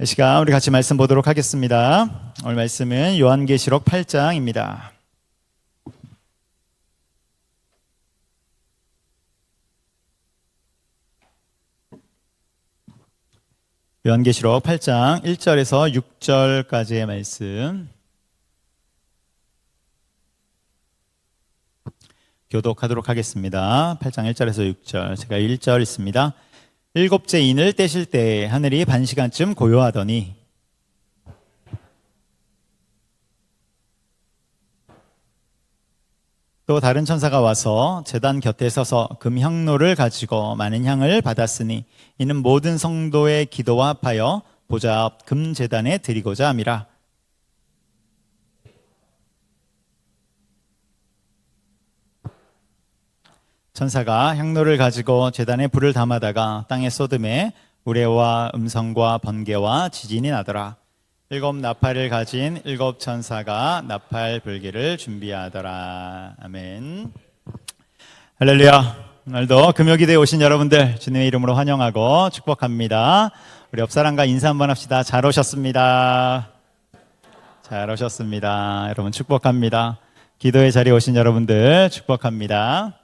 이 시간 우리 같이 말씀 보도록 하겠습니다. 오늘 말씀은 요한계시록 8장입니다. 요한계시록 8장 1절에서 6절까지의 말씀 교독하도록 하겠습니다. 8장 1절에서 6절, 제가 1절 있습니다. 일곱째 인을 떼실 때 하늘이 반시간쯤 고요하더니 또 다른 천사가 와서 제단 곁에 서서 금향로를 가지고 많은 향을 받았으니 이는 모든 성도의 기도와 합하여 보좌 앞 금제단에 드리고자 함이라. 천사가 향로를 가지고 제단에 불을 담아다가 땅에 쏟음에 우레와 음성과 번개와 지진이 나더라. 일곱 나팔을 가진 일곱 천사가 나팔 불기를 준비하더라. 아멘. 할렐루야. 오늘도 금요기대에 오신 여러분들 주님의 이름으로 환영하고 축복합니다. 우리 옆사람과 인사 한번 합시다. 잘 오셨습니다. 잘 오셨습니다. 여러분 축복합니다. 기도의 자리에 오신 여러분들 축복합니다.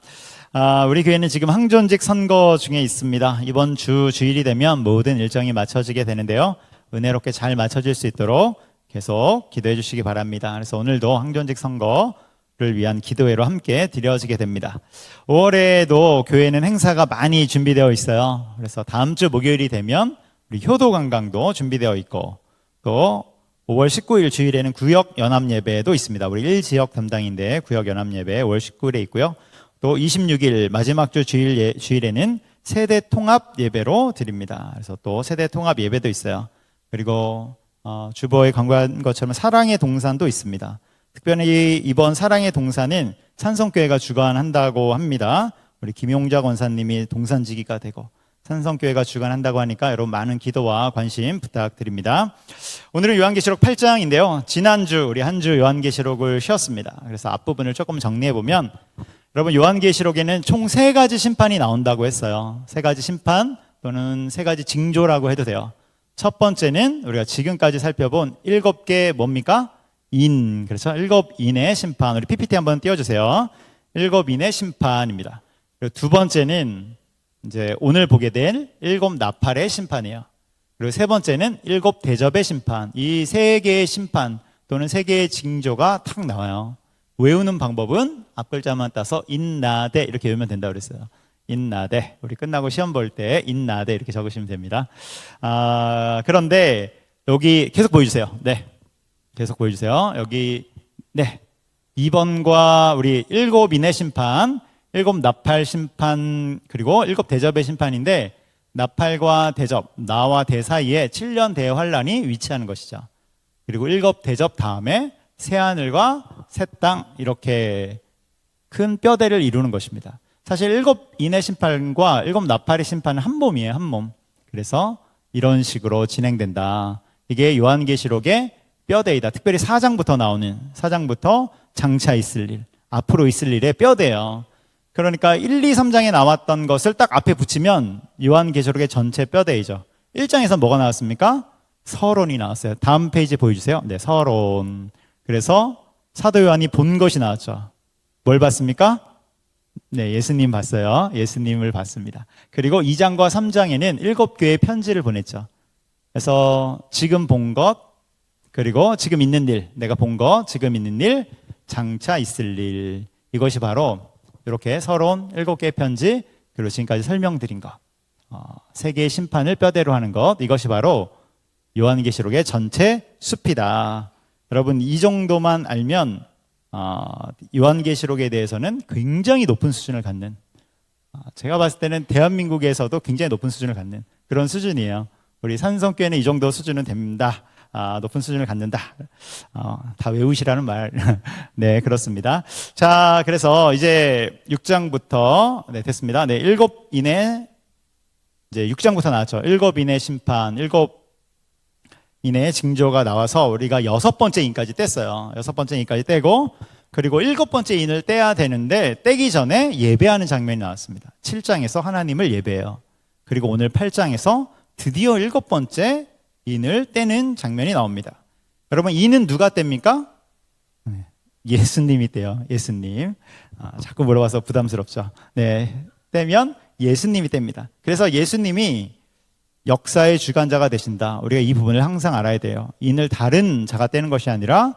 우리 교회는 지금 항존직 선거 중에 있습니다. 이번 주 주일이 되면 모든 일정이 맞춰지게 되는데요. 은혜롭게 잘 맞춰질 수 있도록 계속 기도해 주시기 바랍니다. 그래서 오늘도 항존직 선거를 위한 기도회로 함께 드려지게 됩니다. 5월에도 교회는 행사가 많이 준비되어 있어요. 그래서 다음 주 목요일이 되면 우리 효도관광도 준비되어 있고, 또 5월 19일 주일에는 구역연합예배도 있습니다. 우리 1지역 담당인데 구역연합예배 5월 19일에 있고요. 또 26일 마지막 주 주일에는 세대 통합 예배로 드립니다. 그래서 또 세대 통합 예배도 있어요. 그리고 주보에 광고한 것처럼 사랑의 동산도 있습니다. 특별히 이번 사랑의 동산은 산성교회가 주관한다고 합니다. 우리 김용자 권사님이 동산지기가 되고 산성교회가 주관한다고 하니까 여러분 많은 기도와 관심 부탁드립니다. 오늘은 요한계시록 8장인데요. 지난주 우리 한 주 요한계시록을 쉬었습니다. 그래서 앞부분을 조금 정리해보면, 여러분 요한계시록에는 총 3가지 심판이 나온다고 했어요. 3가지 심판 또는 3가지 징조라고 해도 돼요. 첫 번째는 우리가 지금까지 살펴본 7개 뭡니까? 인. 그렇죠? 7인의 심판. 우리 PPT 한번 띄워주세요. 7인의 심판입니다. 그리고 두 번째는 이제 오늘 보게 될 7 나팔의 심판이에요. 그리고 세 번째는 7 대접의 심판. 이 3개의 심판 또는 3개의 징조가 탁 나와요. 외우는 방법은 앞글자만 따서 인나대 이렇게 외우면 된다고 그랬어요. 인나대. 우리 끝나고 시험 볼 때 인나대 이렇게 적으시면 됩니다. 그런데 여기 계속 보여주세요. 네, 계속 보여주세요. 여기 네, 2번과 우리 7인의 심판, 7 나팔 심판, 그리고 7 대접의 심판인데, 나팔과 대접, 나와 대 사이에 7년 대환란이 위치하는 것이죠. 그리고 7 대접 다음에 새하늘과 새 땅, 이렇게 큰 뼈대를 이루는 것입니다. 사실 7인의 심판과 7 나팔의 심판은 한 몸이에요. 한 몸. 그래서 이런 식으로 진행된다. 이게 요한계시록의 뼈대이다. 특별히 4장부터 나오는, 4장부터 장차 있을 일, 앞으로 있을 일의 뼈대예요. 그러니까 1, 2, 3장에 나왔던 것을 딱 앞에 붙이면 요한계시록의 전체 뼈대이죠. 1장에서 뭐가 나왔습니까? 서론이 나왔어요. 다음 페이지 보여주세요. 네, 서론. 그래서 사도 요한이 본 것이 나왔죠. 뭘 봤습니까? 네, 예수님 봤어요. 예수님을 봤습니다. 그리고 2장과 3장에는 7교회의 편지를 보냈죠. 그래서 지금 본 것, 그리고 지금 있는 일, 내가 본 것, 지금 있는 일, 장차 있을 일. 이것이 바로 이렇게 서론 7개의 편지, 그리고 지금까지 설명드린 것, 3개의 심판을 뼈대로 하는 것, 이것이 바로 요한계시록의 전체 숲이다. 여러분 이 정도만 알면 요한계시록에 대해서는 굉장히 높은 수준을 갖는, 제가 봤을 때는 대한민국에서도 굉장히 높은 수준을 갖는 그런 수준이에요. 우리 산성교회는 이 정도 수준은 됩니다. 높은 수준을 갖는다. 다 외우시라는 말. 네, 그렇습니다. 자, 그래서 이제 6장부터, 네, 됐습니다. 네, 7인의, 이제 6장부터 나왔죠. 7인의 심판, 7인의 징조가 나와서 우리가 6번째 인까지 뗐어요. 6번째 인까지 떼고, 그리고 7번째 인을 떼야 되는데, 떼기 전에 예배하는 장면이 나왔습니다. 7장에서 하나님을 예배해요. 그리고 오늘 8장에서 드디어 7번째 인을 떼는 장면이 나옵니다. 여러분, 인은 누가 뗍니까? 예수님이 떼요. 예수님. 자꾸 물어봐서 부담스럽죠. 네, 떼면 예수님이 뗍니다. 그래서 예수님이 역사의 주관자가 되신다. 우리가 이 부분을 항상 알아야 돼요. 인을 다른 자가 떼는 것이 아니라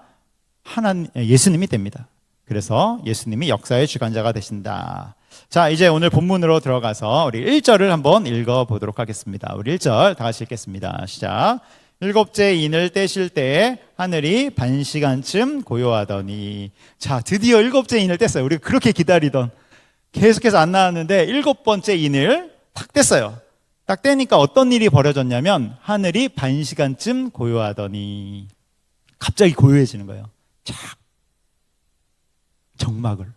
예수님이 뗍니다. 그래서 예수님이 역사의 주관자가 되신다. 자, 이제 오늘 본문으로 들어가서 우리 1절을 한번 읽어보도록 하겠습니다. 우리 1절 다 같이 읽겠습니다. 시작. 일곱째 인을 떼실 때 하늘이 반시간쯤 고요하더니. 자, 드디어 일곱째 인을 뗐어요. 우리가 그렇게 기다리던, 계속해서 안 나왔는데 일곱 번째 인을 탁 뗐어요. 딱 떼니까 어떤 일이 벌어졌냐면 하늘이 반시간쯤 고요하더니, 갑자기 고요해지는 거예요. 쫙 정막을.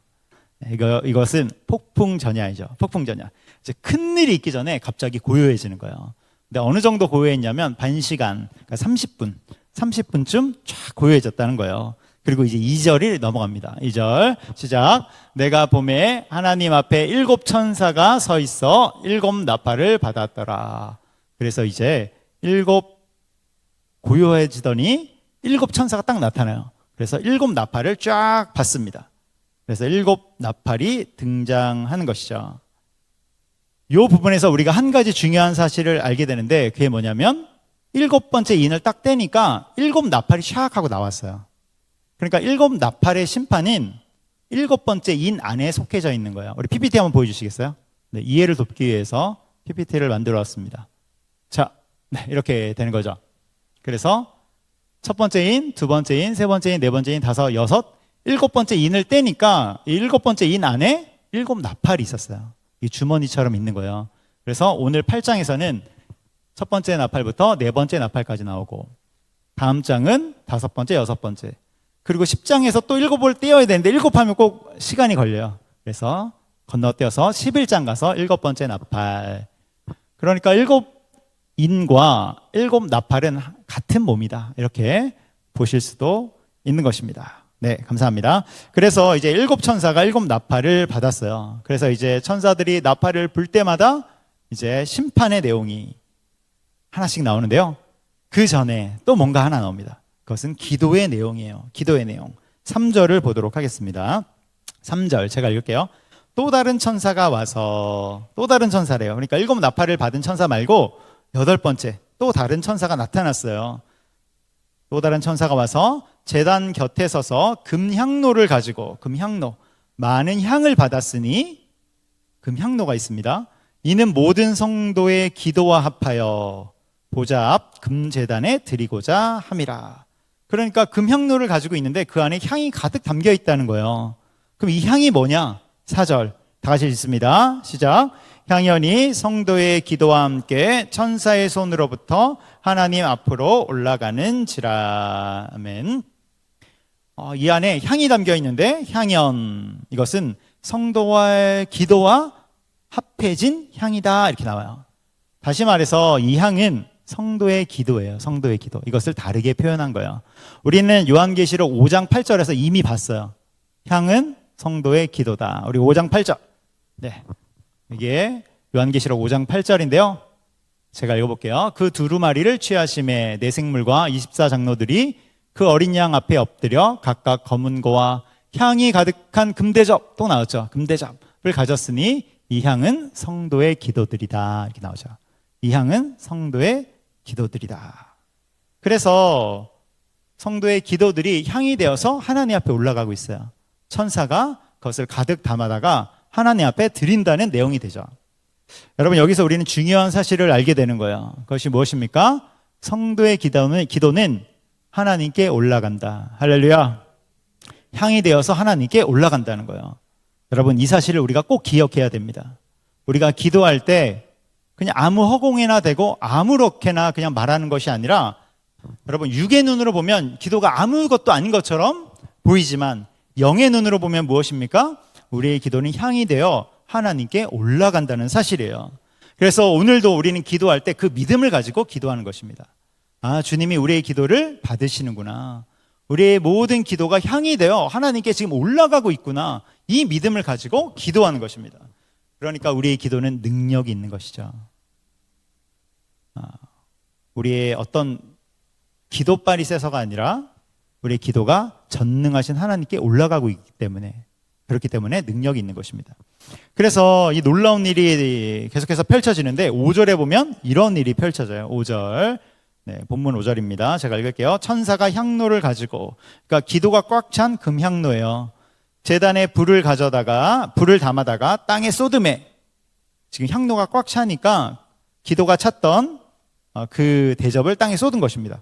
이것은 폭풍전야이죠. 폭풍전야. 이제 큰 일이 있기 전에 갑자기 고요해지는 거예요. 근데 어느 정도 고요했냐면 반시간, 그러니까 30분쯤 쫙 고요해졌다는 거예요. 그리고 이제 2절이 넘어갑니다. 2절 시작. 내가 봄에 하나님 앞에 7 천사가 서 있어 7 나팔을 받았더라. 그래서 이제 7 고요해지더니 7 천사가 딱 나타나요. 그래서 7 나팔을 쫙 받습니다. 그래서 7 나팔이 등장하는 것이죠. 이 부분에서 우리가 한 가지 중요한 사실을 알게 되는데, 그게 뭐냐면 7번째 인을 딱 떼니까 7 나팔이 샥 하고 나왔어요. 그러니까 7 나팔의 심판인 7번째 인 안에 속해져 있는 거예요. 우리 PPT 한번 보여주시겠어요? 네, 이해를 돕기 위해서 PPT를 만들어 왔습니다. 자, 네, 이렇게 되는 거죠. 그래서 첫 번째 인, 두 번째 인, 세 번째 인, 네 번째 인, 다섯, 여섯, 7번째 인을 떼니까 이 7번째 인 안에 7 나팔이 있었어요. 이 주머니처럼 있는 거예요. 그래서 오늘 8장에서는 첫 번째 나팔부터 네 번째 나팔까지 나오고, 다음 장은 5번째, 6번째, 그리고 10장에서 또 7을 떼어야 되는데 7 하면 꼭 시간이 걸려요. 그래서 건너뛰어서 11장 가서 7번째 나팔. 그러니까 7인과 7 나팔은 같은 몸이다, 이렇게 보실 수도 있는 것입니다. 네, 감사합니다. 그래서 이제 7 천사가 7 나팔을 받았어요. 그래서 이제 천사들이 나팔을 불 때마다 이제 심판의 내용이 하나씩 나오는데요. 그 전에 또 뭔가 하나 나옵니다. 그것은 기도의 내용이에요. 기도의 내용. 3절을 보도록 하겠습니다. 3절 제가 읽을게요. 또 다른 천사가 와서, 또 다른 천사래요. 그러니까 7 나팔을 받은 천사 말고 8번째 또 다른 천사가 나타났어요. 또 다른 천사가 와서 제단 곁에 서서 금향로를 가지고, 금향로, 많은 향을 받았으니, 금향로가 있습니다. 이는 모든 성도의 기도와 합하여 보좌 앞 금제단에 드리고자 함이라. 그러니까 금향로를 가지고 있는데 그 안에 향이 가득 담겨 있다는 거예요. 그럼 이 향이 뭐냐? 4절 다 같이 읽습니다. 시작. 향연이 성도의 기도와 함께 천사의 손으로부터 하나님 앞으로 올라가는지라. 아멘. 이 안에 향이 담겨 있는데, 향연, 이것은 성도와의 기도와 합해진 향이다, 이렇게 나와요. 다시 말해서 이 향은 성도의 기도예요. 성도의 기도. 이것을 다르게 표현한 거예요. 우리는 요한계시록 5장 8절에서 이미 봤어요. 향은 성도의 기도다. 우리 5장 8절. 네, 이게 요한계시록 5장 8절인데요. 제가 읽어볼게요. 그 두루마리를 취하심에 네 생물과 24장로들이 그 어린 양 앞에 엎드려 각각 검은 고와 향이 가득한 금대접, 또 나왔죠. 금대접을 가졌으니 이 향은 성도의 기도들이다, 이렇게 나오죠. 이 향은 성도의 기도들이다. 그래서 성도의 기도들이 향이 되어서 하나님 앞에 올라가고 있어요. 천사가 그것을 가득 담아다가 하나님 앞에 드린다는 내용이 되죠. 여러분, 여기서 우리는 중요한 사실을 알게 되는 거예요. 그것이 무엇입니까? 성도의 기도는 하나님께 올라간다. 할렐루야. 향이 되어서 하나님께 올라간다는 거예요. 여러분, 이 사실을 우리가 꼭 기억해야 됩니다. 우리가 기도할 때 그냥 아무 허공에나 대고 아무렇게나 그냥 말하는 것이 아니라, 여러분, 육의 눈으로 보면 기도가 아무것도 아닌 것처럼 보이지만 영의 눈으로 보면 무엇입니까? 우리의 기도는 향이 되어 하나님께 올라간다는 사실이에요. 그래서 오늘도 우리는 기도할 때 그 믿음을 가지고 기도하는 것입니다. 아, 주님이 우리의 기도를 받으시는구나. 우리의 모든 기도가 향이 되어 하나님께 지금 올라가고 있구나. 이 믿음을 가지고 기도하는 것입니다. 그러니까 우리의 기도는 능력이 있는 것이죠. 우리의 어떤 기도빨이 세서가 아니라 우리의 기도가 전능하신 하나님께 올라가고 있기 때문에, 그렇기 때문에 능력이 있는 것입니다. 그래서 이 놀라운 일이 계속해서 펼쳐지는데 5절에 보면 이런 일이 펼쳐져요. 5절. 네, 본문 5절입니다. 제가 읽을게요. 천사가 향로를 가지고, 그러니까 기도가 꽉 찬 금향로예요. 제단에 불을 담아다가 땅에 쏟음에, 지금 향로가 꽉 차니까 기도가 찼던 그 대접을 땅에 쏟은 것입니다.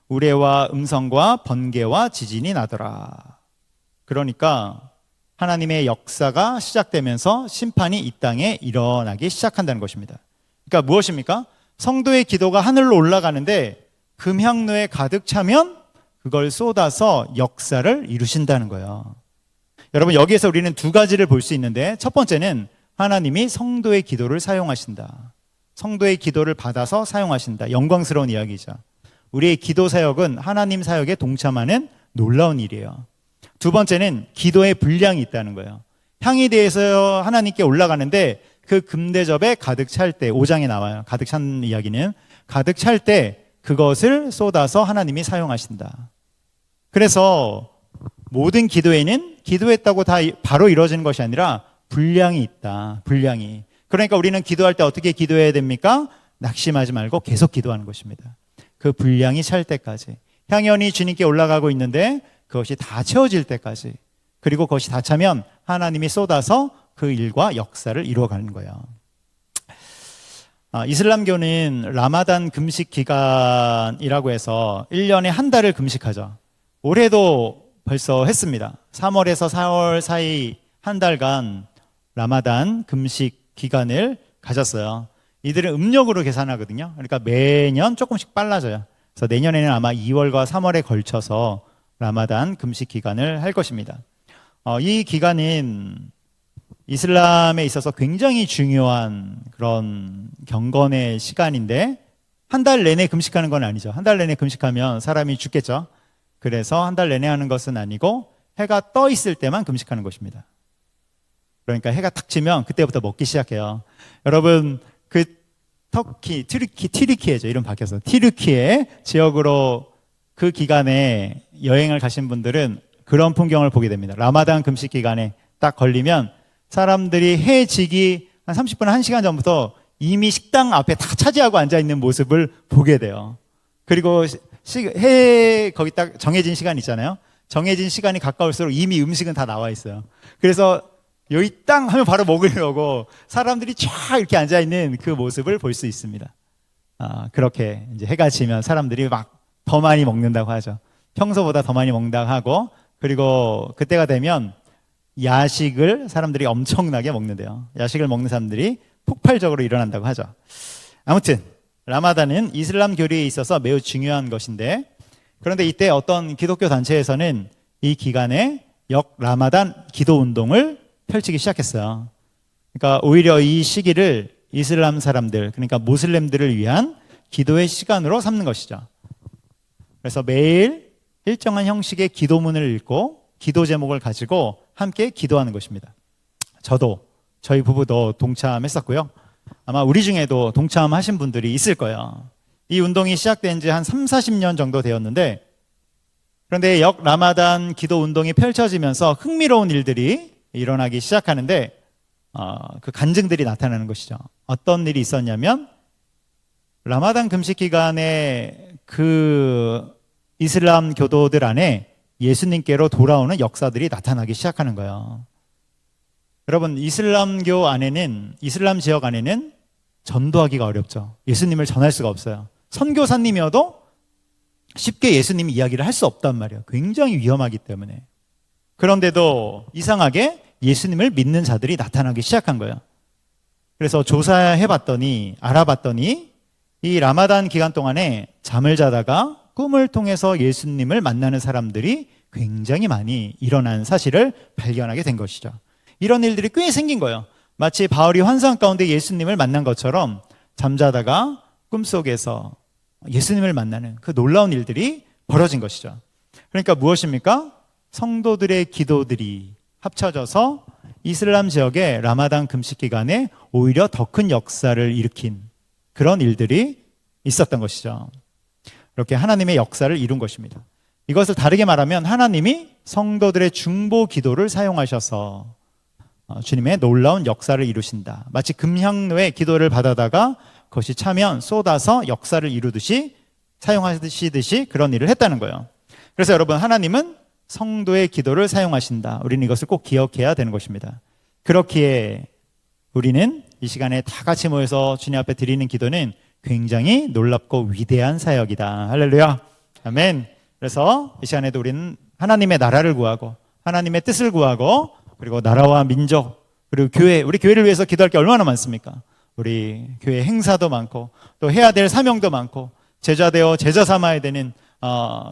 우레와 음성과 번개와 지진이 나더라. 그러니까 하나님의 역사가 시작되면서 심판이 이 땅에 일어나기 시작한다는 것입니다. 그러니까 무엇입니까? 성도의 기도가 하늘로 올라가는데 금향로에 가득 차면 그걸 쏟아서 역사를 이루신다는 거예요. 여러분, 여기에서 우리는 두 가지를 볼 수 있는데, 첫 번째는 하나님이 성도의 기도를 사용하신다. 성도의 기도를 받아서 사용하신다. 영광스러운 이야기죠. 우리의 기도 사역은 하나님 사역에 동참하는 놀라운 일이에요. 두 번째는 기도의 분량이 있다는 거예요. 향이 대해서 하나님께 올라가는데 그 금대접에 가득 찰 때, 5장에 나와요. 가득 찬 이야기는 가득 찰 때 그것을 쏟아서 하나님이 사용하신다. 그래서 모든 기도에는 기도했다고 다 바로 이루어지는 것이 아니라 분량이 있다. 분량이. 그러니까 우리는 기도할 때 어떻게 기도해야 됩니까? 낙심하지 말고 계속 기도하는 것입니다. 그 분량이 찰 때까지. 향연이 주님께 올라가고 있는데 그것이 다 채워질 때까지. 그리고 그것이 다 차면 하나님이 쏟아서 그 일과 역사를 이루어가는 거예요. 이슬람교는 라마단 금식 기간이라고 해서 1년에 한 달을 금식하죠. 올해도 벌써 했습니다. 3월에서 4월 사이 한 달간 라마단 금식 기간을 가졌어요. 이들은 음력으로 계산하거든요. 그러니까 매년 조금씩 빨라져요. 그래서 내년에는 아마 2월과 3월에 걸쳐서 라마단 금식 기간을 할 것입니다. 이 기간은 이슬람에 있어서 굉장히 중요한 그런 경건의 시간인데, 한 달 내내 금식하는 건 아니죠. 한 달 내내 금식하면 사람이 죽겠죠. 그래서 한 달 내내 하는 것은 아니고 해가 떠 있을 때만 금식하는 것입니다. 그러니까 해가 탁 지면 그때부터 먹기 시작해요. 여러분, 그 튀르키예죠. 이름 바뀌어서 튀르키예 지역으로 그 기간에 여행을 가신 분들은 그런 풍경을 보게 됩니다. 라마단 금식 기간에 딱 걸리면 사람들이 해 지기 한 30분, 1시간 전부터 이미 식당 앞에 다 차지하고 앉아있는 모습을 보게 돼요. 그리고 거기 딱 정해진 시간 있잖아요. 정해진 시간이 가까울수록 이미 음식은 다 나와 있어요. 그래서 여기 땅 하면 바로 먹으려고 사람들이 쫙 이렇게 앉아있는 그 모습을 볼 수 있습니다. 그렇게 이제 해가 지면 사람들이 막 더 많이 먹는다고 하죠. 평소보다 더 많이 먹는다고 하고, 그리고 그때가 되면 야식을 사람들이 엄청나게 먹는데요. 야식을 먹는 사람들이 폭발적으로 일어난다고 하죠. 아무튼 라마단은 이슬람 교리에 있어서 매우 중요한 것인데, 그런데 이때 어떤 기독교 단체에서는 이 기간에 라마단 기도 운동을 펼치기 시작했어요. 그러니까 오히려 이 시기를 이슬람 사람들, 그러니까 모슬렘들을 위한 기도의 시간으로 삼는 것이죠. 그래서 매일 일정한 형식의 기도문을 읽고 기도 제목을 가지고 함께 기도하는 것입니다. 저희 부부도 동참했었고요. 아마 우리 중에도 동참하신 분들이 있을 거예요. 이 운동이 시작된 지 한 30-40년 정도 되었는데, 그런데 라마단 기도 운동이 펼쳐지면서 흥미로운 일들이 일어나기 시작하는데, 그 간증들이 나타나는 것이죠. 어떤 일이 있었냐면, 라마단 금식 기간에 그 이슬람 교도들 안에 예수님께로 돌아오는 역사들이 나타나기 시작하는 거예요. 여러분, 이슬람 지역 안에는 전도하기가 어렵죠. 예수님을 전할 수가 없어요. 선교사님이어도 쉽게 예수님 이야기를 할 수 없단 말이에요. 굉장히 위험하기 때문에. 그런데도 이상하게 예수님을 믿는 자들이 나타나기 시작한 거예요. 그래서 알아봤더니 이 라마단 기간 동안에 잠을 자다가 꿈을 통해서 예수님을 만나는 사람들이 굉장히 많이 일어난 사실을 발견하게 된 것이죠. 이런 일들이 꽤 생긴 거예요. 마치 바울이 환상 가운데 예수님을 만난 것처럼 잠자다가 꿈속에서 예수님을 만나는 그 놀라운 일들이 벌어진 것이죠. 그러니까 무엇입니까? 성도들의 기도들이 합쳐져서 이슬람 지역의 라마단 금식 기간에 오히려 더 큰 역사를 일으킨 그런 일들이 있었던 것이죠. 이렇게 하나님의 역사를 이룬 것입니다. 이것을 다르게 말하면 하나님이 성도들의 중보 기도를 사용하셔서 주님의 놀라운 역사를 이루신다. 마치 금향로에 기도를 받아다가 그것이 차면 쏟아서 역사를 이루듯이 사용하시듯이 그런 일을 했다는 거예요. 그래서 여러분, 하나님은 성도의 기도를 사용하신다. 우리는 이것을 꼭 기억해야 되는 것입니다. 그렇기에 우리는 이 시간에 다 같이 모여서 주님 앞에 드리는 기도는 굉장히 놀랍고 위대한 사역이다. 할렐루야. 아멘. 그래서 이 시간에도 우리는 하나님의 나라를 구하고 하나님의 뜻을 구하고 그리고 나라와 민족 그리고 교회, 우리 교회를 위해서 기도할 게 얼마나 많습니까? 우리 교회 행사도 많고 또 해야 될 사명도 많고 제자 되어 제자 삼아야 되는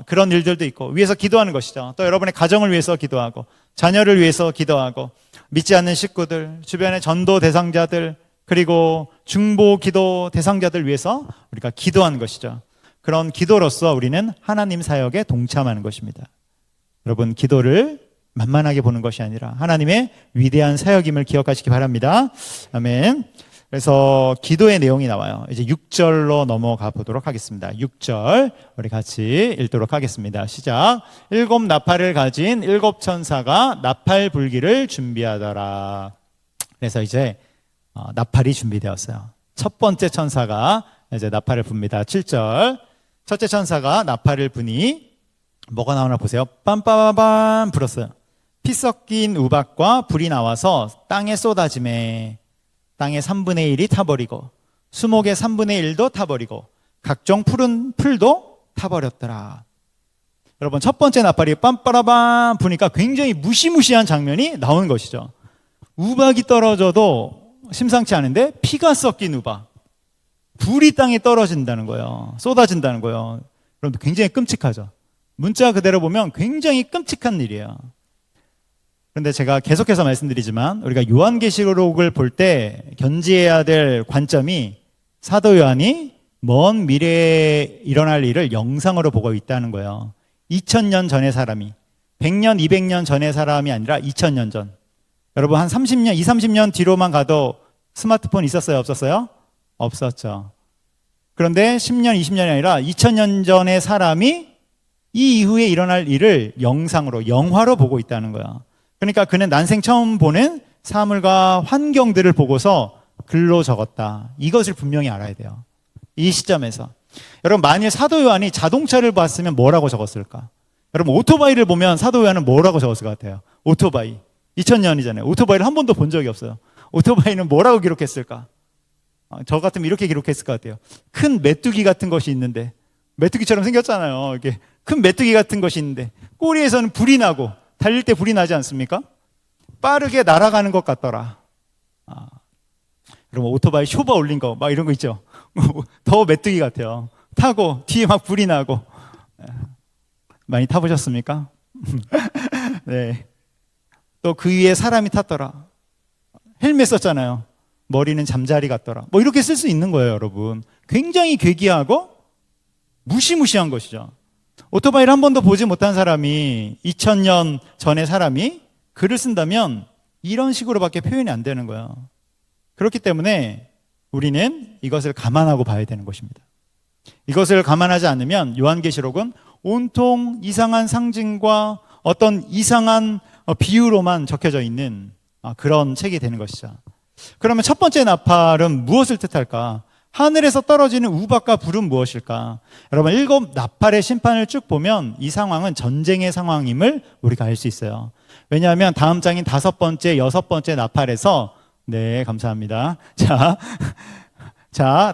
그런 일들도 있고 위해서 기도하는 것이죠. 또 여러분의 가정을 위해서 기도하고 자녀를 위해서 기도하고 믿지 않는 식구들, 주변의 전도 대상자들 그리고 중보 기도 대상자들 위해서 우리가 기도하는 것이죠. 그런 기도로서 우리는 하나님 사역에 동참하는 것입니다. 여러분, 기도를 만만하게 보는 것이 아니라 하나님의 위대한 사역임을 기억하시기 바랍니다. 아멘. 그래서 기도의 내용이 나와요. 이제 6절로 넘어가 보도록 하겠습니다. 6절 우리 같이 읽도록 하겠습니다. 시작. 7 나팔을 가진 7 천사가 나팔 불기를 준비하더라. 그래서 이제 나팔이 준비되었어요. 첫 번째 천사가 이제 나팔을 붑니다. 7절. 첫째 천사가 나팔을 부니 뭐가 나오나 보세요. 빰빠밤 불었어요. 피 섞인 우박과 불이 나와서 땅에 쏟아지매 땅의 3분의 1이 타버리고 수목의 3분의 1도 타버리고 각종 푸른 풀도 타버렸더라. 여러분, 첫 번째 나팔이 빰빠라밤 부니까 굉장히 무시무시한 장면이 나오는 것이죠. 우박이 떨어져도 심상치 않은데 피가 섞인 우박, 불이 땅에 떨어진다는 거예요. 쏟아진다는 거예요. 여러분, 굉장히 끔찍하죠. 문자 그대로 보면 굉장히 끔찍한 일이에요. 그런데 제가 계속해서 말씀드리지만 우리가 요한계시록을 볼 때 견지해야 될 관점이 사도 요한이 먼 미래에 일어날 일을 영상으로 보고 있다는 거예요. 2000년 전의 사람이 100년, 200년 전의 사람이 아니라 2000년 전. 여러분, 한 30년, 20, 30년 뒤로만 가도 스마트폰 있었어요? 없었어요? 없었죠. 그런데 10년, 20년이 아니라 2000년 전의 사람이 이 이후에 일어날 일을 영상으로, 영화로 보고 있다는 거예요. 그러니까 그는 난생 처음 보는 사물과 환경들을 보고서 글로 적었다. 이것을 분명히 알아야 돼요. 이 시점에서. 여러분, 만일 사도 요한이 자동차를 봤으면 뭐라고 적었을까? 여러분, 오토바이를 보면 사도 요한은 뭐라고 적었을 것 같아요? 오토바이. 2000년이잖아요. 오토바이를 한 번도 본 적이 없어요. 오토바이는 뭐라고 기록했을까? 저 같으면 이렇게 기록했을 것 같아요. 큰 메뚜기 같은 것이 있는데, 메뚜기처럼 생겼잖아요. 이렇게 큰 메뚜기 같은 것이 있는데 꼬리에서는 불이 나고 달릴 때 불이 나지 않습니까? 빠르게 날아가는 것 같더라. 그럼 오토바이 쇼바 올린 거 막 이런 거 있죠. 더 메뚜기 같아요. 타고 뒤에 막 불이 나고. 많이 타보셨습니까? 네. 또 그 위에 사람이 탔더라. 헬멧 썼잖아요. 머리는 잠자리 같더라. 뭐 이렇게 쓸 수 있는 거예요, 여러분. 굉장히 괴기하고 무시무시한 것이죠. 오토바이를 한 번도 보지 못한 사람이 2000년 전의 사람이 글을 쓴다면 이런 식으로밖에 표현이 안 되는 거예요. 그렇기 때문에 우리는 이것을 감안하고 봐야 되는 것입니다. 이것을 감안하지 않으면 요한계시록은 온통 이상한 상징과 어떤 이상한 비유로만 적혀져 있는 그런 책이 되는 것이죠. 그러면 첫 번째 나팔은 무엇을 뜻할까? 하늘에서 떨어지는 우박과 불은 무엇일까? 여러분, 7 나팔의 심판을 쭉 보면 이 상황은 전쟁의 상황임을 우리가 알 수 있어요. 왜냐하면 다음 장인 5번째, 6번째 나팔에서 네, 감사합니다. 자,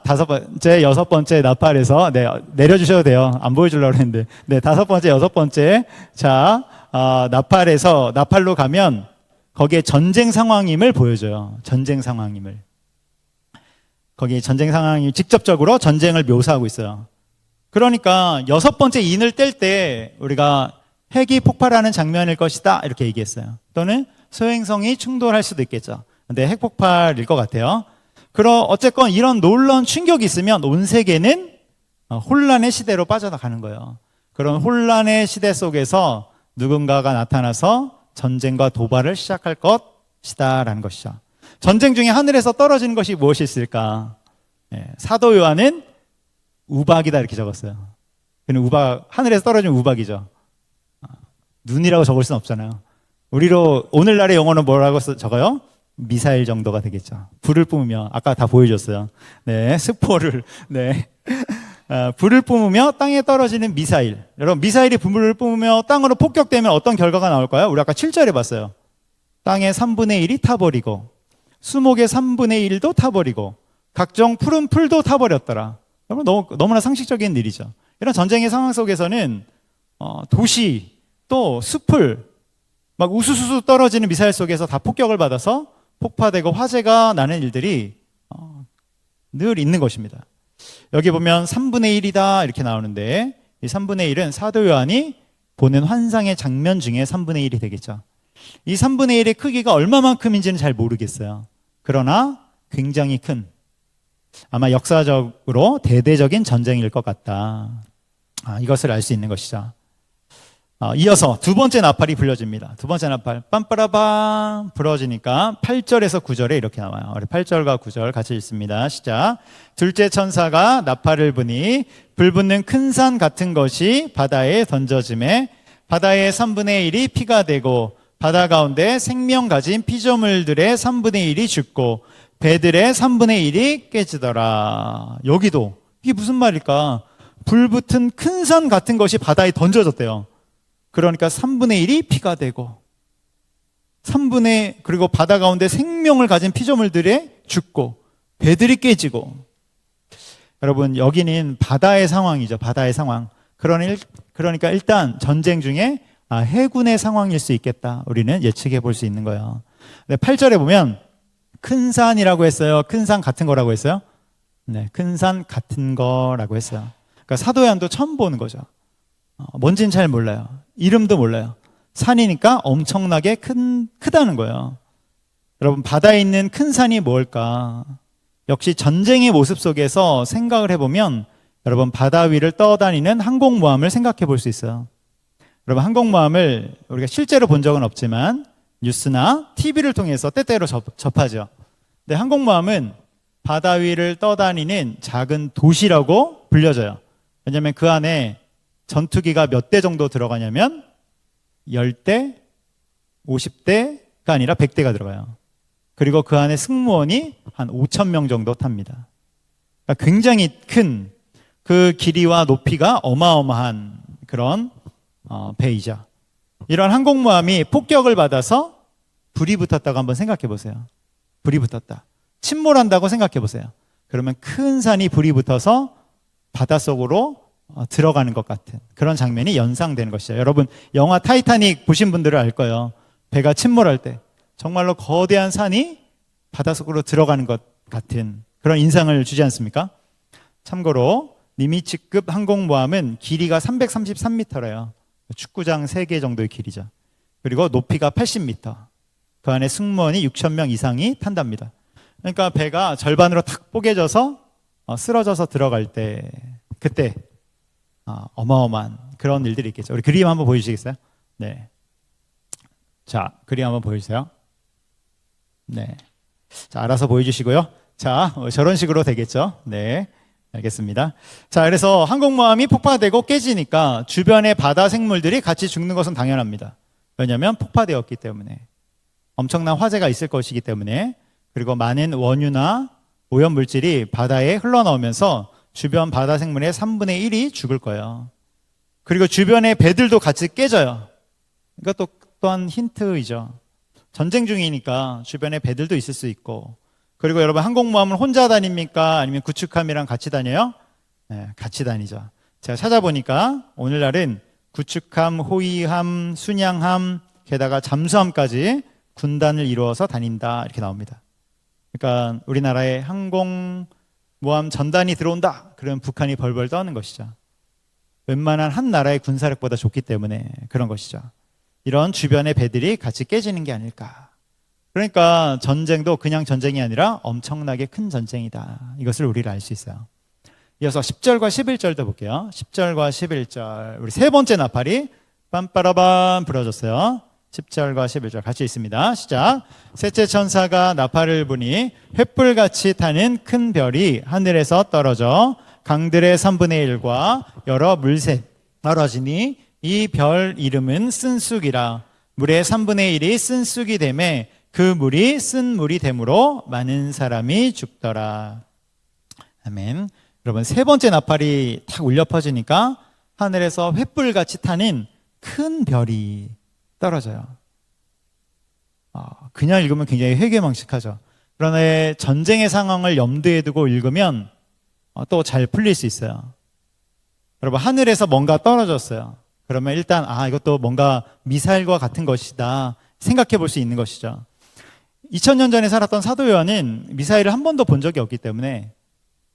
5번째, 6번째 나팔에서 네, 내려주셔도 돼요. 안 보여주려고 했는데 네, 5번째, 6번째 자, 나팔로 가면 거기에 전쟁 상황임을 보여줘요. 전쟁 상황임을. 거기 전쟁 상황이 직접적으로 전쟁을 묘사하고 있어요. 그러니까 6번째 인을 뗄 때 우리가 핵이 폭발하는 장면일 것이다 이렇게 얘기했어요. 또는 소행성이 충돌할 수도 있겠죠. 근데 핵 폭발일 것 같아요. 그럼 어쨌건 이런 놀라운 충격이 있으면 온 세계는 혼란의 시대로 빠져나가는 거예요. 그런 혼란의 시대 속에서 누군가가 나타나서 전쟁과 도발을 시작할 것이다라는 것이죠. 전쟁 중에 하늘에서 떨어지는 것이 무엇이 있을까? 사도 요한은 우박이다 이렇게 적었어요. 그는 우박, 하늘에서 떨어지면 우박이죠. 눈이라고 적을 수는 없잖아요. 우리로 오늘날의 영어는 뭐라고 적어요? 미사일 정도가 되겠죠. 불을 뿜으며, 아까 다 보여줬어요. 네, 스포를, 네. 불을 뿜으며 땅에 떨어지는 미사일. 여러분, 미사일이 불을 뿜으며 땅으로 폭격되면 어떤 결과가 나올까요? 우리 아까 7절에 봤어요. 땅의 3분의 1이 타버리고, 수목의 3분의 1도 타버리고, 각종 푸른 풀도 타버렸더라. 여러분, 너무나 상식적인 일이죠. 이런 전쟁의 상황 속에서는, 도시, 또 숲을, 막 우수수수 떨어지는 미사일 속에서 다 폭격을 받아서 폭파되고 화재가 나는 일들이 늘 있는 것입니다. 여기 보면 3분의 1이다 이렇게 나오는데 이 3분의 1은 사도 요한이 보는 환상의 장면 중에 3분의 1이 되겠죠. 이 3분의 1의 크기가 얼마만큼인지는 잘 모르겠어요. 그러나 굉장히 큰, 아마 역사적으로 대대적인 전쟁일 것 같다. 이것을 알 수 있는 것이죠. 이어서 두 번째 나팔이 불려집니다. 두 번째 나팔 빰빠라밤 불어지니까 8절에서 9절에 이렇게 나와요. 우리 8절과 9절 같이 읽습니다. 시작. 둘째 천사가 나팔을 부니 불붙는 큰 산 같은 것이 바다에 던져짐에 바다의 3분의 1이 피가 되고 바다 가운데 생명 가진 피조물들의 3분의 1이 죽고 배들의 3분의 1이 깨지더라. 여기도 이게 무슨 말일까? 불붙은 큰 산 같은 것이 바다에 던져졌대요. 그러니까 3분의 1이 피가 되고 그리고 바다 가운데 생명을 가진 피조물들이 죽고 배들이 깨지고. 여러분, 여기는 바다의 상황이죠. 바다의 상황. 그러니까 일단 전쟁 중에 해군의 상황일 수 있겠다. 우리는 예측해 볼 수 있는 거예요. 8절에 보면 큰 산이라고 했어요. 큰 산 같은 거라고 했어요. 네, 큰 산 같은 거라고 했어요. 그러니까 사도 요한도 처음 보는 거죠. 뭔지는 잘 몰라요. 이름도 몰라요. 산이니까 엄청나게 크다는 거예요. 여러분, 바다에 있는 큰 산이 뭘까? 역시 전쟁의 모습 속에서 생각을 해보면 여러분, 바다 위를 떠다니는 항공모함을 생각해 볼 수 있어요. 여러분, 항공모함을 우리가 실제로 본 적은 없지만 뉴스나 TV를 통해서 때때로 접하죠. 근데 항공모함은 바다 위를 떠다니는 작은 도시라고 불려져요. 왜냐하면 그 안에 전투기가 몇 대 정도 들어가냐면 10대, 50대가 아니라 100대가 들어가요. 그리고 그 안에 승무원이 한 5천 명 정도 탑니다. 그러니까 굉장히 큰 그 길이와 높이가 어마어마한 그런 배이죠. 이런 항공모함이 폭격을 받아서 불이 붙었다고 한번 생각해 보세요. 불이 붙었다. 침몰한다고 생각해 보세요. 그러면 큰 산이 불이 붙어서 바닷속으로 들어가는 것 같은 그런 장면이 연상되는 것이죠. 여러분, 영화 타이타닉 보신 분들은 알 거예요. 배가 침몰할 때 정말로 거대한 산이 바닷속으로 들어가는 것 같은 그런 인상을 주지 않습니까? 참고로 니미츠급 항공모함은 길이가 333m래요. 축구장 3개 정도의 길이죠. 그리고 높이가 80m. 그 안에 승무원이 6천 명 이상이 탄답니다. 그러니까 배가 절반으로 탁 뽀개져서 쓰러져서 들어갈 때 그때 어마어마한 그런 일들이 있겠죠. 우리 그림 한번 보여주시겠어요? 네. 자, 그림 한번 보여주세요. 네. 자, 알아서 보여주시고요. 자, 저런 식으로 되겠죠. 네. 알겠습니다. 자, 그래서 항공모함이 폭파되고 깨지니까 주변의 바다 생물들이 같이 죽는 것은 당연합니다. 왜냐하면 폭파되었기 때문에. 엄청난 화재가 있을 것이기 때문에. 그리고 많은 원유나 오염물질이 바다에 흘러나오면서 주변 바다 생물의 3분의 1이 죽을 거예요. 그리고 주변의 배들도 같이 깨져요. 이것도 또한 힌트이죠. 전쟁 중이니까 주변에 배들도 있을 수 있고. 그리고 여러분, 항공모함을 혼자 다닙니까? 아니면 구축함이랑 같이 다녀요? 네, 같이 다니죠. 제가 찾아보니까 오늘날은 구축함, 호위함, 순양함, 게다가 잠수함까지 군단을 이루어서 다닌다 이렇게 나옵니다. 그러니까 우리나라에 항공모함 전단이 들어온다 그러면 북한이 벌벌 떠는 것이죠. 웬만한 한 나라의 군사력보다 좋기 때문에 그런 것이죠. 이런 주변의 배들이 같이 깨지는 게 아닐까. 그러니까 전쟁도 그냥 전쟁이 아니라 엄청나게 큰 전쟁이다. 이것을 우리가 알 수 있어요. 이어서 10절과 11절도 볼게요. 10절과 11절. 우리 세 번째 나팔이 빰빠라밤 불어졌어요. 10절과 11절 같이 있습니다. 시작. 셋째 천사가 나팔을 부니 횃불같이 타는 큰 별이 하늘에서 떨어져 강들의 3분의 1과 여러 물새 떨어지니 이 별 이름은 쓴쑥이라. 물의 3분의 1이 쓴쑥이 되매 그 물이 쓴 물이 되므로 많은 사람이 죽더라. 아멘. 여러분, 세 번째 나팔이 탁 울려 퍼지니까 하늘에서 횃불같이 타는 큰 별이 떨어져요. 그냥 읽으면 굉장히 회개망측하죠. 그러나 전쟁의 상황을 염두에 두고 읽으면 또 잘 풀릴 수 있어요. 여러분, 하늘에서 뭔가 떨어졌어요. 그러면 일단 이것도 뭔가 미사일과 같은 것이다 생각해 볼 수 있는 것이죠. 2000년 전에 살았던 사도 요한은 미사일을 한 번도 본 적이 없기 때문에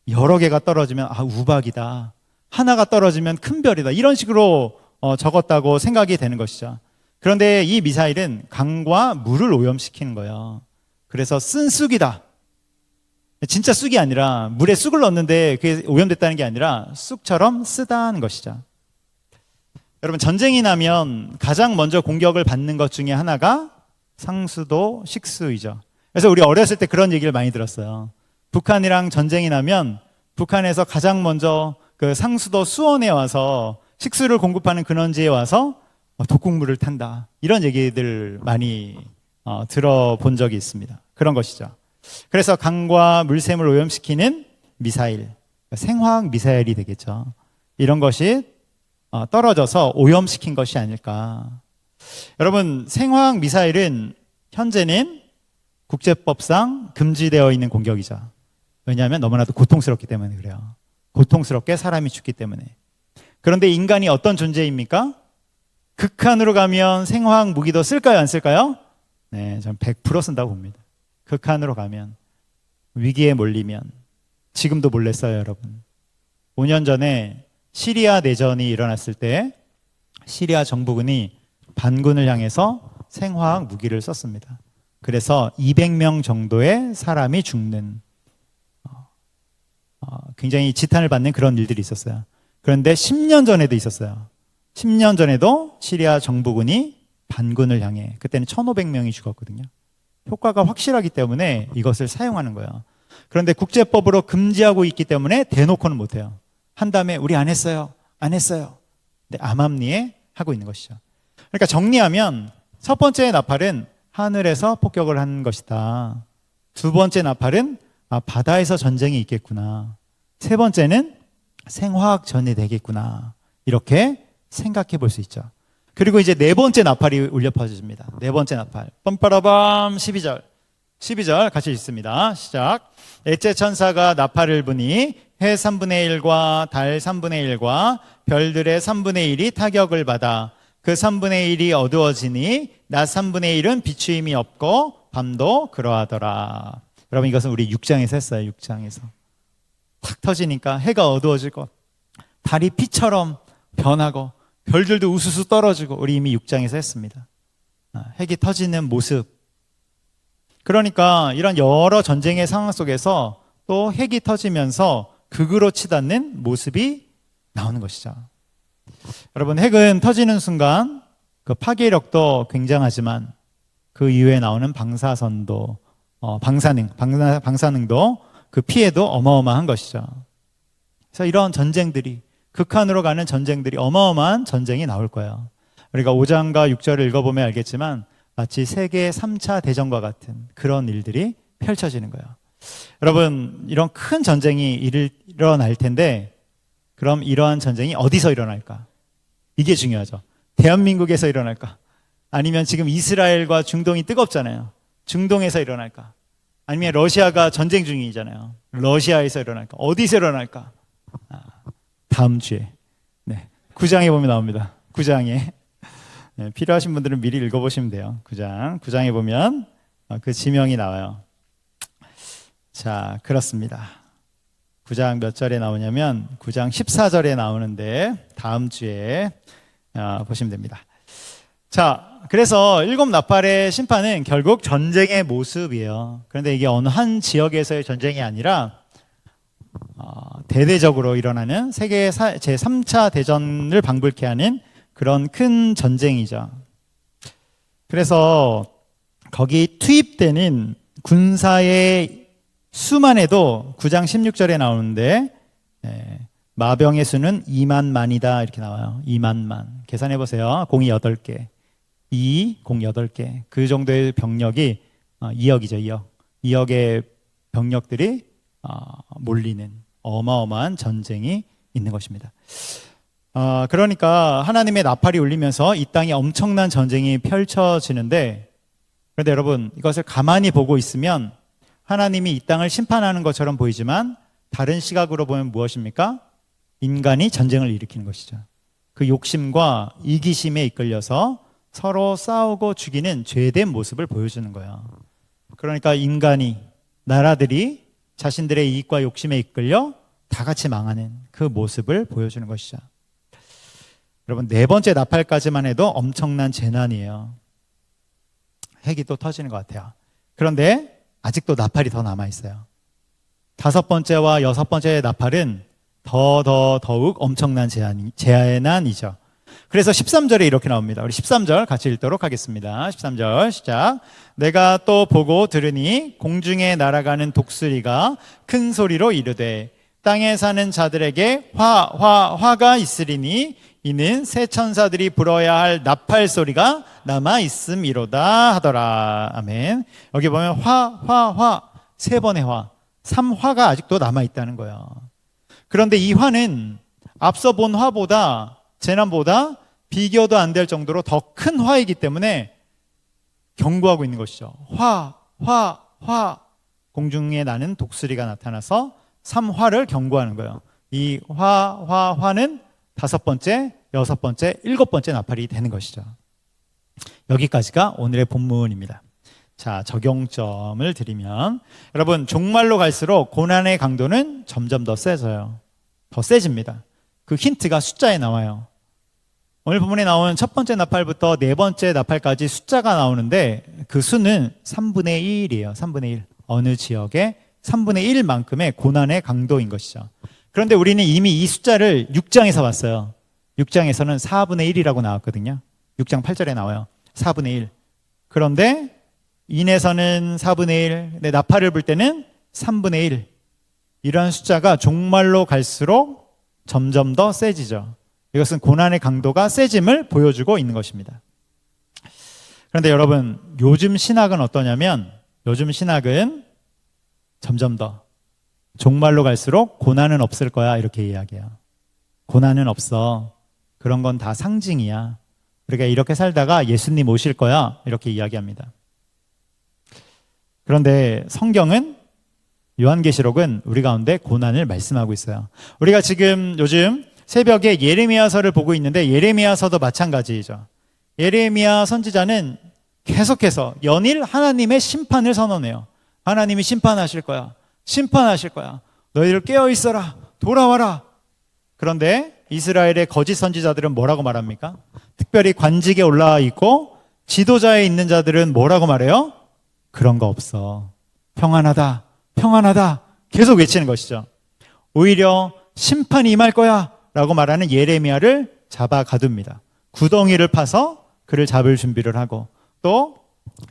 여러 개가 떨어지면 우박이다, 하나가 떨어지면 큰 별이다, 이런 식으로 적었다고 생각이 되는 것이죠. 그런데 이 미사일은 강과 물을 오염시키는 거예요. 그래서 쓴 쑥이다. 진짜 쑥이 아니라 물에 쑥을 넣었는데 그게 오염됐다는 게 아니라 쑥처럼 쓰다는 것이죠. 여러분, 전쟁이 나면 가장 먼저 공격을 받는 것 중에 하나가 상수도 식수이죠. 그래서 우리 어렸을 때 그런 얘기를 많이 들었어요. 북한이랑 전쟁이 나면 북한에서 가장 먼저 그 상수도 수원에 와서 식수를 공급하는 근원지에 와서 독국물을 탄다, 이런 얘기들 많이 들어본 적이 있습니다. 그런 것이죠. 그래서 강과 물샘을 오염시키는 미사일, 생화학 미사일이 되겠죠. 이런 것이 떨어져서 오염시킨 것이 아닐까. 여러분, 생화학 미사일은 현재는 국제법상 금지되어 있는 공격이죠. 왜냐하면 너무나도 고통스럽기 때문에 그래요. 고통스럽게 사람이 죽기 때문에. 그런데 인간이 어떤 존재입니까? 극한으로 가면 생화학 무기도 쓸까요, 안 쓸까요? 네, 저는 100% 쓴다고 봅니다. 극한으로 가면, 위기에 몰리면. 지금도 몰래 써요, 여러분. 5년 전에 시리아 내전이 일어났을 때 시리아 정부군이 반군을 향해서 생화학 무기를 썼습니다. 그래서 200명 정도의 사람이 죽는 굉장히 지탄을 받는 그런 일들이 있었어요. 그런데 10년 전에도 있었어요. 10년 전에도 시리아 정부군이 반군을 향해, 그때는 1,500명이 죽었거든요. 효과가 확실하기 때문에 이것을 사용하는 거예요. 그런데 국제법으로 금지하고 있기 때문에 대놓고는 못해요. 한 다음에 우리 안 했어요, 안 했어요. 근데 암암리에 하고 있는 것이죠. 그러니까 정리하면, 첫 번째 나팔은 하늘에서 폭격을 한 것이다. 두 번째 나팔은 바다에서 전쟁이 있겠구나. 세 번째는 생화학전이 되겠구나. 이렇게 생각해 볼 수 있죠. 그리고 이제 네 번째 나팔이 울려 퍼집니다. 네 번째 나팔. 뻔빠라밤 12절. 12절 같이 읽습니다. 시작. 넷째 천사가 나팔을 부니 해 3분의 1과 달 3분의 1과 별들의 3분의 1이 타격을 받아 그 3분의 1이 어두워지니 낮 3분의 1은 비추임이 없고 밤도 그러하더라. 여러분, 이것은 우리 6장에서 했어요. 6장에서 탁 터지니까 해가 어두워지고 달이 피처럼 변하고 별들도 우수수 떨어지고, 우리 이미 6장에서 했습니다. 핵이 터지는 모습. 그러니까 이런 여러 전쟁의 상황 속에서 또 핵이 터지면서 극으로 치닫는 모습이 나오는 것이죠. 여러분, 핵은 터지는 순간 그 파괴력도 굉장하지만 그 이후에 나오는 방사선도 방사능도 그 피해도 어마어마한 것이죠. 그래서 이런 전쟁들이, 극한으로 가는 전쟁들이, 어마어마한 전쟁이 나올 거예요. 우리가 5장과 6절을 읽어보면 알겠지만 마치 세계 3차 대전과 같은 그런 일들이 펼쳐지는 거예요. 여러분, 이런 큰 전쟁이 일어날 텐데, 그럼 이러한 전쟁이 어디서 일어날까? 이게 중요하죠. 대한민국에서 일어날까? 아니면 지금 이스라엘과 중동이 뜨겁잖아요. 중동에서 일어날까? 아니면 러시아가 전쟁 중이잖아요. 러시아에서 일어날까? 어디서 일어날까? 다음 주에 9장에 보면 나옵니다. 9장에 필요하신 분들은 미리 읽어보시면 돼요. 9장에 보면 그 지명이 나와요. 자, 그렇습니다. 9장 몇 절에 나오냐면 9장 14절에 나오는데 다음 주에 보시면 됩니다. 자, 그래서 일곱 나팔의 심판은 결국 전쟁의 모습이에요. 그런데 이게 어느 한 지역에서의 전쟁이 아니라 대대적으로 일어나는 세계 제3차 대전을 방불케 하는 그런 큰 전쟁이죠. 그래서 거기 투입되는 군사의 수만 해도 9장 16절에 나오는데 마병의 수는 2만만이다 이렇게 나와요. 2만만. 계산해 보세요. 공이 8개. 공이 8개. 그 정도의 병력이 2억이죠. 2억. 2억의 병력들이 몰리는 어마어마한 전쟁이 있는 것입니다. 그러니까 하나님의 나팔이 울리면서 이 땅에 엄청난 전쟁이 펼쳐지는데, 그런데 여러분 이것을 가만히 보고 있으면 하나님이 이 땅을 심판하는 것처럼 보이지만 다른 시각으로 보면 무엇입니까? 인간이 전쟁을 일으키는 것이죠. 그 욕심과 이기심에 이끌려서 서로 싸우고 죽이는 죄된 모습을 보여주는 거예요. 그러니까 인간이, 나라들이 자신들의 이익과 욕심에 이끌려 다 같이 망하는 그 모습을 보여주는 것이죠. 여러분, 4번째 나팔까지만 해도 엄청난 재난이에요. 핵이 또 터지는 것 같아요. 그런데 아직도 나팔이 더 남아있어요. 5번째와 6번째 나팔은 더욱 엄청난 재난이죠. 그래서 13절에 이렇게 나옵니다. 우리 13절 같이 읽도록 하겠습니다. 13절 시작. 내가 또 보고 들으니 공중에 날아가는 독수리가 큰 소리로 이르되 땅에 사는 자들에게 화가 있으리니 이는 새 천사들이 불어야 할 나팔 소리가 남아 있음이로다 하더라. 아멘. 여기 보면 화, 3번의 화, 3화가 아직도 남아 있다는 거예요. 그런데 이 화는 앞서 본 화보다, 재난보다 비교도 안 될 정도로 더 큰 화이기 때문에 경고하고 있는 것이죠. 화. 공중에 나는 독수리가 나타나서 3화를 경고하는 거예요. 이 화는 5번째, 6번째, 7번째 나팔이 되는 것이죠. 여기까지가 오늘의 본문입니다. 자, 적용점을 드리면, 여러분, 종말로 갈수록 고난의 강도는 점점 더 세져요. 더 세집니다. 그 힌트가 숫자에 나와요. 오늘 본문에 나온 첫 번째 나팔부터 4번째 나팔까지 숫자가 나오는데 그 수는 3분의 1이에요. 3분의 1. 어느 지역의 3분의 1만큼의 고난의 강도인 것이죠. 그런데 우리는 이미 이 숫자를 6장에서 봤어요. 6장에서는 4분의 1이라고 나왔거든요. 6장 8절에 나와요. 4분의 1. 그런데 인에서는 4분의 1, 근데 나팔을 불 때는 3분의 1. 이런 숫자가 종말로 갈수록 점점 더 세지죠. 이것은 고난의 강도가 세짐을 보여주고 있는 것입니다. 그런데 여러분, 요즘 신학은 어떠냐면, 요즘 신학은 점점 더 종말로 갈수록 고난은 없을 거야 이렇게 이야기해요. 고난은 없어. 그런 건 다 상징이야. 우리가 이렇게 살다가 예수님 오실 거야 이렇게 이야기합니다. 그런데 성경은, 요한계시록은 우리 가운데 고난을 말씀하고 있어요. 우리가 지금 요즘 새벽에 예레미야서를 보고 있는데 예레미야서도 마찬가지이죠. 예레미야 선지자는 계속해서 연일 하나님의 심판을 선언해요. 하나님이 심판하실 거야. 심판하실 거야. 너희들 깨어 있어라. 돌아와라. 그런데 이스라엘의 거짓 선지자들은 뭐라고 말합니까? 특별히 관직에 올라와 있고 지도자에 있는 자들은 뭐라고 말해요? 그런 거 없어. 평안하다. 평안하다. 계속 외치는 것이죠. 오히려 심판이 임할 거야 라고 말하는 예레미야를 잡아 가둡니다. 구덩이를 파서 그를 잡을 준비를 하고, 또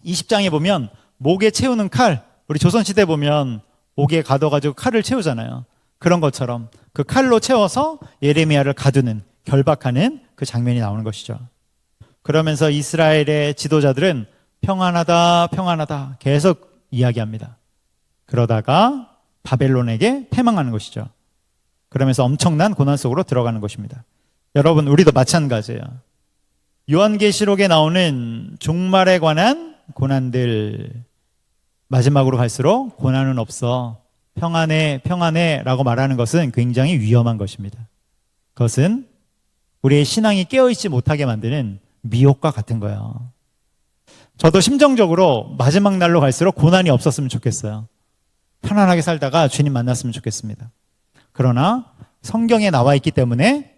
20장에 보면 목에 채우는 칼, 우리 조선시대 보면 목에 가둬가지고 칼을 채우잖아요. 그런 것처럼 그 칼로 채워서 예레미야를 가두는, 결박하는 그 장면이 나오는 것이죠. 그러면서 이스라엘의 지도자들은 평안하다, 평안하다 계속 이야기합니다. 그러다가 바벨론에게 패망하는 것이죠. 그러면서 엄청난 고난 속으로 들어가는 것입니다. 여러분, 우리도 마찬가지예요. 요한계시록에 나오는 종말에 관한 고난들, 마지막으로 갈수록 고난은 없어, 평안해, 평안해 라고 말하는 것은 굉장히 위험한 것입니다. 그것은 우리의 신앙이 깨어있지 못하게 만드는 미혹과 같은 거예요. 저도 심정적으로 마지막 날로 갈수록 고난이 없었으면 좋겠어요. 편안하게 살다가 주님 만났으면 좋겠습니다. 그러나 성경에 나와 있기 때문에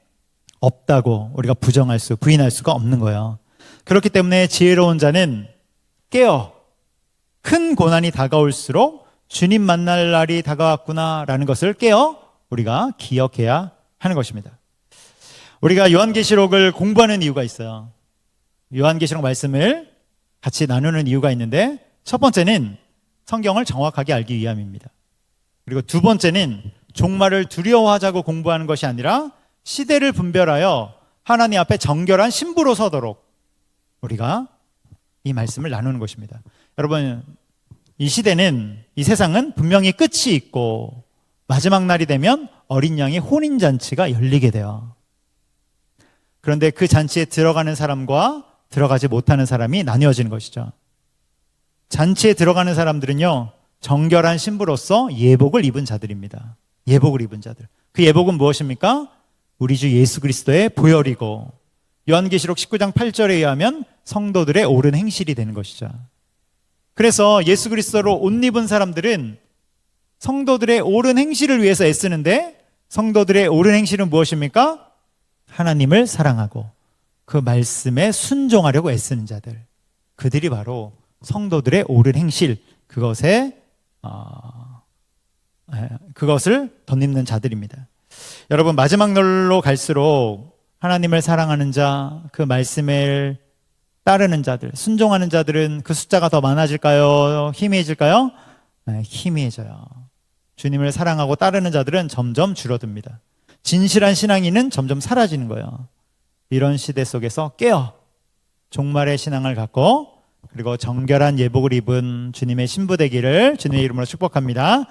없다고 우리가 부인할 수가 없는 거예요. 그렇기 때문에 지혜로운 자는 깨어, 큰 고난이 다가올수록 주님 만날 날이 다가왔구나라는 것을 깨어 우리가 기억해야 하는 것입니다. 우리가 요한계시록을 공부하는 이유가 있어요. 요한계시록 말씀을 같이 나누는 이유가 있는데, 첫 번째는 성경을 정확하게 알기 위함입니다. 그리고 두 번째는 종말을 두려워하자고 공부하는 것이 아니라 시대를 분별하여 하나님 앞에 정결한 신부로 서도록 우리가 이 말씀을 나누는 것입니다. 여러분, 이 시대는, 이 세상은 분명히 끝이 있고 마지막 날이 되면 어린 양의 혼인잔치가 열리게 돼요. 그런데 그 잔치에 들어가는 사람과 들어가지 못하는 사람이 나뉘어지는 것이죠. 잔치에 들어가는 사람들은요, 정결한 신부로서 예복을 입은 자들입니다. 예복을 입은 자들. 그 예복은 무엇입니까? 우리 주 예수 그리스도의 보혈이고, 요한계시록 19장 8절에 의하면 성도들의 옳은 행실이 되는 것이죠. 그래서 예수 그리스도로 옷 입은 사람들은 성도들의 옳은 행실을 위해서 애쓰는데, 성도들의 옳은 행실은 무엇입니까? 하나님을 사랑하고 그 말씀에 순종하려고 애쓰는 자들, 그들이 바로 성도들의 옳은 행실, 그것을 덧입는 자들입니다. 여러분, 마지막 날로 갈수록 하나님을 사랑하는 자, 그 말씀을 따르는 자들, 순종하는 자들은 그 숫자가 더 많아질까요? 희미해질까요? 네, 희미해져요. 주님을 사랑하고 따르는 자들은 점점 줄어듭니다. 진실한 신앙인은 점점 사라지는 거예요. 이런 시대 속에서 깨어 종말의 신앙을 갖고, 그리고 정결한 예복을 입은 주님의 신부 되기를 주님의 이름으로 축복합니다.